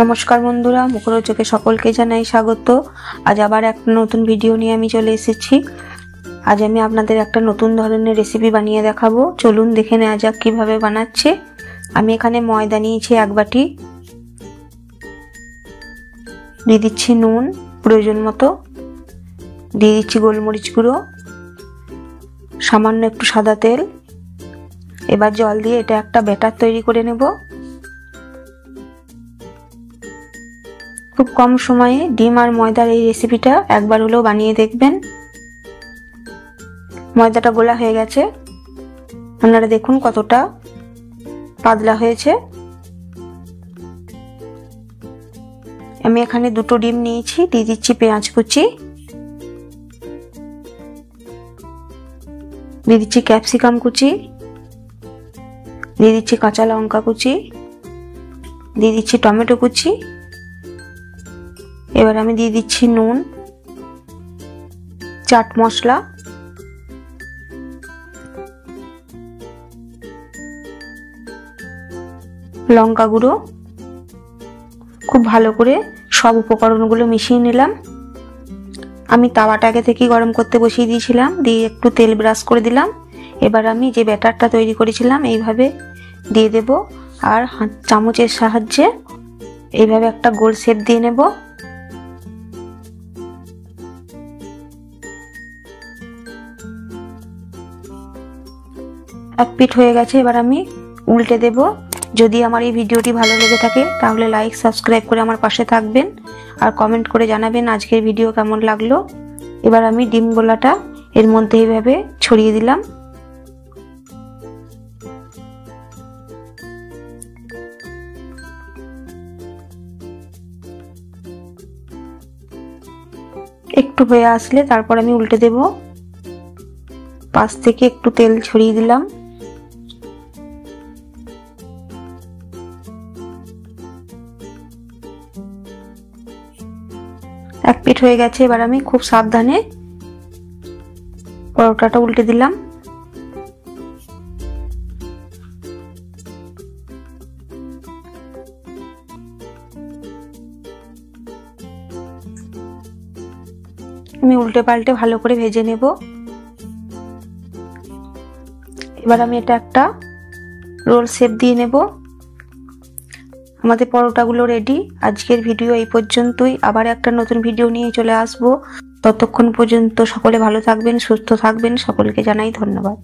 নমস্কার বন্ধুরা, মুখরোচকে সকলকে জানাই স্বাগত। আজ আবার একটা নতুন ভিডিও নিয়ে আমি চলে এসেছি। আজ আমি আপনাদের একটা নতুন ধরনের রেসিপি বানিয়ে দেখাবো। চলুন দেখে নেওয়া যাক কিভাবে বানাচ্ছে। আমি এখানে ময়দা নিয়েছি 1 বাটি, দিয়ে দিচ্ছি নুন প্রয়োজন মতো, দিয়ে দিচ্ছি গোলমরিচ গুঁড়ো, সামান্য একটু সাদা তেল। এবার জল দিয়ে এটা একটা ব্যাটার তৈরি করে নেব। খুব কম সময়ে ডিম আর ময়দার এই রেসিপিটা একবার হলেও বানিয়ে দেখবেন। ময়দাটা গোলা হয়ে গেছে, আপনারা দেখুন কতটা পাতলা হয়েছে। আমি এখানে 2টো ডিম নিয়েছি, দিয়ে দিচ্ছি পেঁয়াজ কুচি, দিয়ে দিচ্ছি ক্যাপসিকাম কুচি, দিয়ে দিচ্ছি কাঁচা লঙ্কা কুচি, দিয়ে দিচ্ছি টমেটো কুচি। এবার আমি দিয়ে দিচ্ছি নুন, চাট মশলা, লঙ্কা গুঁড়ো। খুব ভালো করে সব উপকরণগুলো মিশিয়ে নিলাম। আমি তাওয়াটা আগে থেকেই গরম করতে বসিয়ে দিয়েছিলাম, দিয়ে একটু তেল ব্রাশ করে দিলাম। এবার আমি যে ব্যাটারটা তৈরি করেছিলাম এইভাবে দিয়ে দেব, আর চামচের সাহায্যে এইভাবে একটা গোল শেপ দিয়ে নেব। এক পিঠ হয়ে গেছে, এবার আমি উল্টে দেব। যদি আমার এই ভিডিওটি ভালো লেগে থাকে তাহলে লাইক সাবস্ক্রাইব করে আমার পাশে থাকবেন, আর কমেন্ট করে জানাবেন আজকের ভিডিও কেমন লাগলো। এবার আমি ডিম গোলাটা এর মধ্যে এইভাবে ছড়িয়ে দিলাম। একটু হয়ে আসলে তারপর আমি উল্টে দেব। পাশ থেকে একটু তেল ছড়িয়ে দিলাম। এক পিঠ হয়ে গেছে, এবার আমি খুব সাবধানে পরোটাটা উল্টে দিলাম। আমি উল্টে পাল্টে ভালো করে ভেজে নেব। এবার আমি এটা একটা রোল শেপ দিয়ে নেব। আমাদের পরোটাগুলো রেডি। আজকের ভিডিও এই পর্যন্তই। আবার একটা নতুন ভিডিও নিয়ে চলে আসবো। ততক্ষণ পর্যন্ত সকলে ভালো থাকবেন, সুস্থ থাকবেন। সকলকে জানাই ধন্যবাদ।